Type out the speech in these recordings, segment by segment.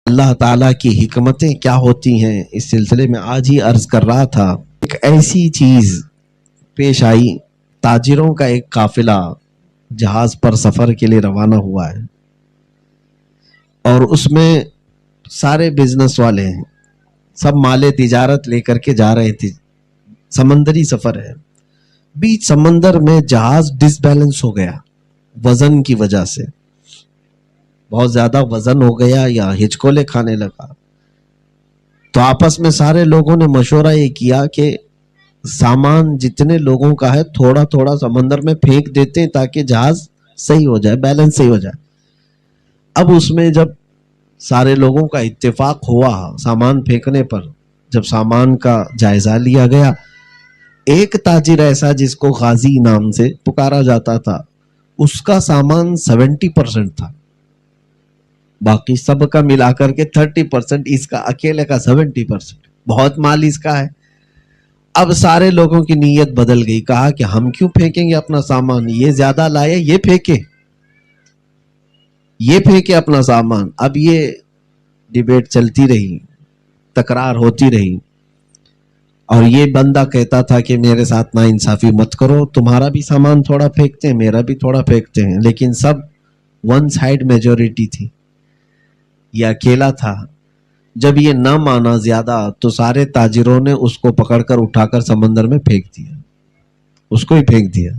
اللہ تعالیٰ کی حکمتیں کیا ہوتی ہیں اس سلسلے میں آج ہی عرض کر رہا تھا. ایک ایسی چیز پیش آئی، تاجروں کا ایک قافلہ جہاز پر سفر کے لیے روانہ ہوا ہے اور اس میں سارے بزنس والے ہیں، سب مال تجارت لے کر کے جا رہے تھے. سمندری سفر ہے، بیچ سمندر میں جہاز ڈس بیلنس ہو گیا وزن کی وجہ سے، بہت زیادہ وزن ہو گیا یا ہچکولے کھانے لگا. تو آپس میں سارے لوگوں نے مشورہ یہ کیا کہ سامان جتنے لوگوں کا ہے تھوڑا تھوڑا سمندر میں پھینک دیتے ہیں تاکہ جہاز صحیح ہو جائے، بیلنس صحیح ہو جائے. اب اس میں جب سارے لوگوں کا اتفاق ہوا سامان پھینکنے پر، جب سامان کا جائزہ لیا گیا، ایک تاجر ایسا جس کو غازی نام سے پکارا جاتا تھا، اس کا سامان 70% تھا، باقی سب کا ملا کر کے 30%، اس کا اکیلے کا 70%. بہت مال اس کا ہے. اب سارے لوگوں کی نیت بدل گئی، کہا کہ ہم کیوں پھینکیں گے اپنا سامان، یہ زیادہ لائے، یہ پھینکے اپنا سامان. اب یہ ڈیبیٹ چلتی رہی، تکرار ہوتی رہی، اور یہ بندہ کہتا تھا کہ میرے ساتھ نا انصافی مت کرو، تمہارا بھی سامان تھوڑا پھینکتے ہیں، میرا بھی تھوڑا پھینکتے ہیں. لیکن سب ون سائیڈ میجورٹی تھی، یہ اکیلا تھا. جب یہ نہ مانا زیادہ تو سارے تاجروں نے اس کو پکڑ کر اٹھا کر سمندر میں پھینک دیا، اس کو ہی پھینک دیا.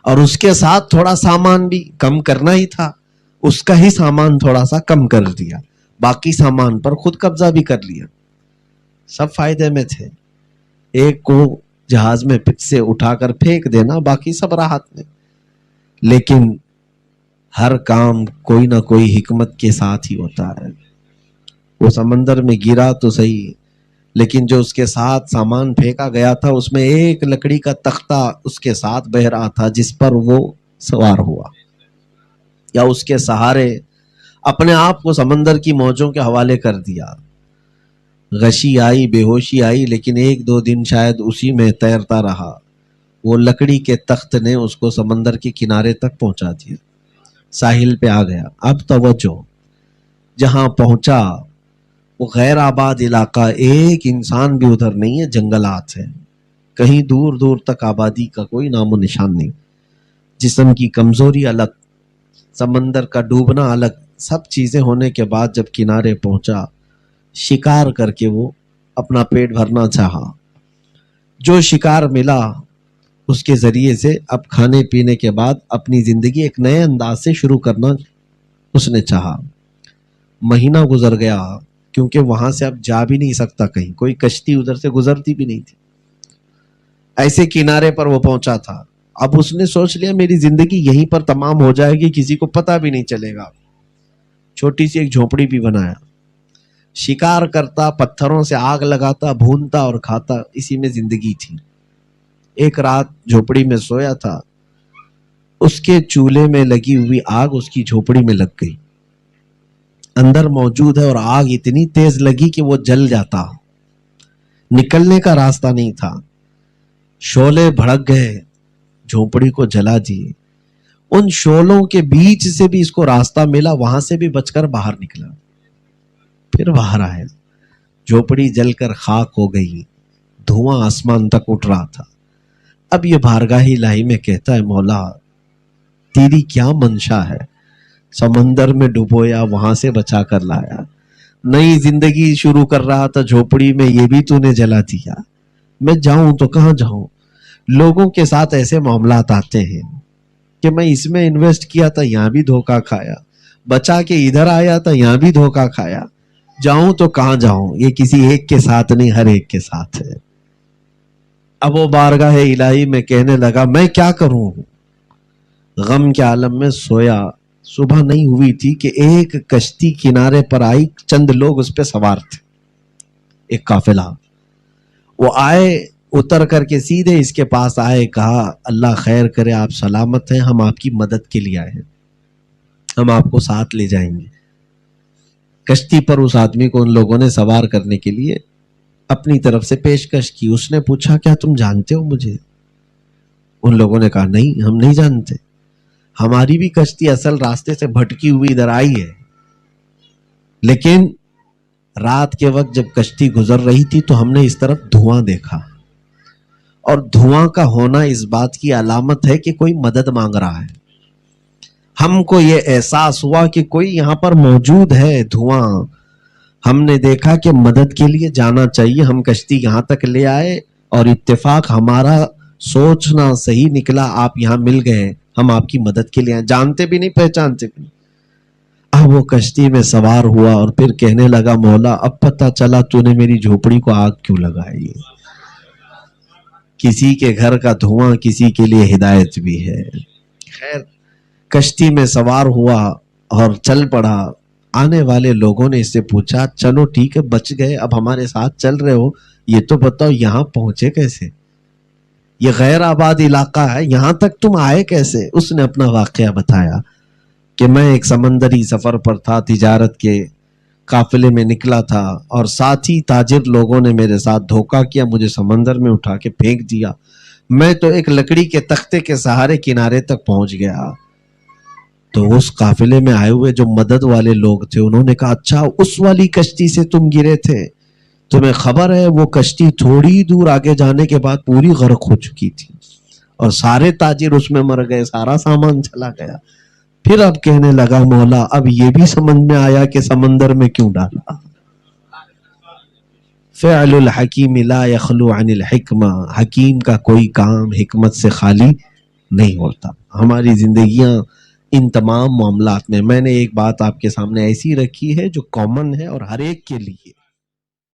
اور اس کے ساتھ تھوڑا سامان بھی کم کرنا ہی تھا، اس کا ہی سامان تھوڑا سا کم کر دیا، باقی سامان پر خود قبضہ بھی کر لیا. سب فائدے میں تھے. ایک کو جہاز میں سے اٹھا کر پھینک دینا، باقی سب راحت میں. لیکن ہر کام کوئی نہ کوئی حکمت کے ساتھ ہی ہوتا ہے. وہ سمندر میں گرا تو صحیح، لیکن جو اس کے ساتھ سامان پھینکا گیا تھا اس میں ایک لکڑی کا تختہ اس کے ساتھ بہ رہا تھا جس پر وہ سوار ہوا، یا اس کے سہارے اپنے آپ کو سمندر کی موجوں کے حوالے کر دیا. غشی آئی، بے ہوشی آئی، لیکن 1-2 دن شاید اسی میں تیرتا رہا. وہ لکڑی کے تخت نے اس کو سمندر کے کنارے تک پہنچا دیا، ساحل پہ آ گیا. اب توجہ، جہاں پہنچا وہ غیر آباد علاقہ، ایک انسان بھی ادھر نہیں ہے، جنگلات ہیں، کہیں دور دور تک آبادی کا کوئی نام و نشان نہیں. جسم کی کمزوری الگ، سمندر کا ڈوبنا الگ، سب چیزیں ہونے کے بعد جب کنارے پہنچا، شکار کر کے وہ اپنا پیٹ بھرنا چاہا. جو شکار ملا اس کے ذریعے سے اب کھانے پینے کے بعد اپنی زندگی ایک نئے انداز سے شروع کرنا اس نے چاہا. مہینہ گزر گیا، کیونکہ وہاں سے اب جا بھی نہیں سکتا کہیں، کوئی کشتی ادھر سے گزرتی بھی نہیں تھی. ایسے کنارے پر وہ پہنچا تھا. اب اس نے سوچ لیا میری زندگی یہیں پر تمام ہو جائے گی، کسی کو پتہ بھی نہیں چلے گا. چھوٹی سی ایک جھونپڑی بھی بنایا، شکار کرتا، پتھروں سے آگ لگاتا، بھونتا اور کھاتا، اسی میں زندگی تھی. ایک رات جھونپڑی میں سویا تھا، اس کے چولہے میں لگی ہوئی آگ اس کی جھونپڑی میں لگ گئی، اندر موجود ہے، اور آگ اتنی تیز لگی کہ وہ جل جاتا، نکلنے کا راستہ نہیں تھا. شعلے بھڑک گئے، جھونپڑی کو جلا دیے. ان شعلوں کے بیچ سے بھی اس کو راستہ ملا، وہاں سے بھی بچ کر باہر نکلا. پھر باہر آیا، جھونپڑی جل کر خاک ہو گئی، دھواں آسمان تک اٹھ رہا تھا. اب یہ بارگاہ الہی میں کہتا ہے مولا تیری کیا منشا ہے، سمندر میں ڈبویا، وہاں سے بچا کر لایا، نئی زندگی شروع کر رہا تھا جھونپڑی میں، یہ بھی تو نے جلا دیا. میں جاؤں تو کہاں جاؤں؟ لوگوں کے ساتھ ایسے معاملات آتے ہیں کہ میں اس میں انویسٹ کیا تھا، یہاں بھی دھوکہ کھایا، بچا کے ادھر آیا تھا، یہاں بھی دھوکہ کھایا. جاؤں تو کہاں جاؤں؟ یہ کسی ایک کے ساتھ نہیں، ہر ایک کے ساتھ ہے. اب وہ بارگاہ الہی میں کہنے لگا میں کیا کروں؟ غم کے عالم میں سویا. صبح نہیں ہوئی تھی کہ ایک کشتی کنارے پر آئی، چند لوگ اس پہ سوار تھے، ایک قافلہ. وہ آئے، اتر کر کے سیدھے اس کے پاس آئے، کہا اللہ خیر کرے، آپ سلامت ہیں، ہم آپ کی مدد کے لیے آئے ہیں، ہم آپ کو ساتھ لے جائیں گے. کشتی پر اس آدمی کو ان لوگوں نے سوار کرنے کے لیے اپنی طرف سے پیشکش کی. اس نے پوچھا کیا تم جانتے ہو مجھے؟ ان لوگوں نے کہا نہیں، ہم نہیں جانتے، ہماری بھی کشتی اصل راستے سے بھٹکی ہوئی ادھر آئی ہے، لیکن رات کے وقت جب کشتی گزر رہی تھی تو ہم نے اس طرف دھواں دیکھا، اور دھواں کا ہونا اس بات کی علامت ہے کہ کوئی مدد مانگ رہا ہے۔ ہم کو یہ احساس ہوا کہ کوئی یہاں پر موجود ہے۔ دھواں ہم نے دیکھا کہ مدد کے لیے جانا چاہیے۔ ہم کشتی یہاں تک لے آئے اور اتفاق ہمارا سوچنا صحیح نکلا، آپ یہاں مل گئے، ہم آپ کی مدد کے لیے آئے، جانتے بھی نہیں پہچانتے بھی نہیں۔ اب وہ کشتی میں سوار ہوا اور پھر کہنے لگا مولا اب پتہ چلا تو نے میری جھوپڑی کو آگ کیوں لگائی۔ کسی کے گھر کا دھواں کسی کے لیے ہدایت بھی ہے۔ خیر کشتی میں سوار ہوا اور چل پڑا۔ آنے والے لوگوں نے اس سے پوچھا چلو ٹھیک ہے بچ گئے، اب ہمارے ساتھ چل رہے ہو، یہ تو بتاؤ یہاں پہنچے کیسے؟ یہ غیر آباد علاقہ ہے، یہاں تک تم آئے کیسے؟ اس نے اپنا واقعہ بتایا کہ میں ایک سمندری سفر پر تھا، تجارت کے قافلے میں نکلا تھا، اور ساتھی تاجر لوگوں نے میرے ساتھ دھوکہ کیا، مجھے سمندر میں اٹھا کے پھینک دیا۔ میں تو ایک لکڑی کے تختے کے سہارے کنارے تک پہنچ گیا۔ تو اس قافلے میں آئے ہوئے جو مدد والے لوگ تھے انہوں نے کہا اچھا اس والی کشتی سے تم گرے تھے؟ تمہیں خبر ہے وہ کشتی تھوڑی دور آگے جانے کے بعد پوری غرق ہو چکی تھی اور سارے تاجر اس میں مر گئے، سارا سامان چلا گیا۔ پھر اب کہنے لگا مولا اب یہ بھی سمجھ میں آیا کہ سمندر میں کیوں ڈالا۔ فعل الحکیم لا یخلو عن الحکمہ، حکیم کا کوئی کام حکمت سے خالی نہیں ہوتا۔ ہماری زندگیاں ان تمام معاملات میں نے ایک بات آپ کے سامنے ایسی رکھی ہے جو کامن ہے اور ہر ایک کے لیے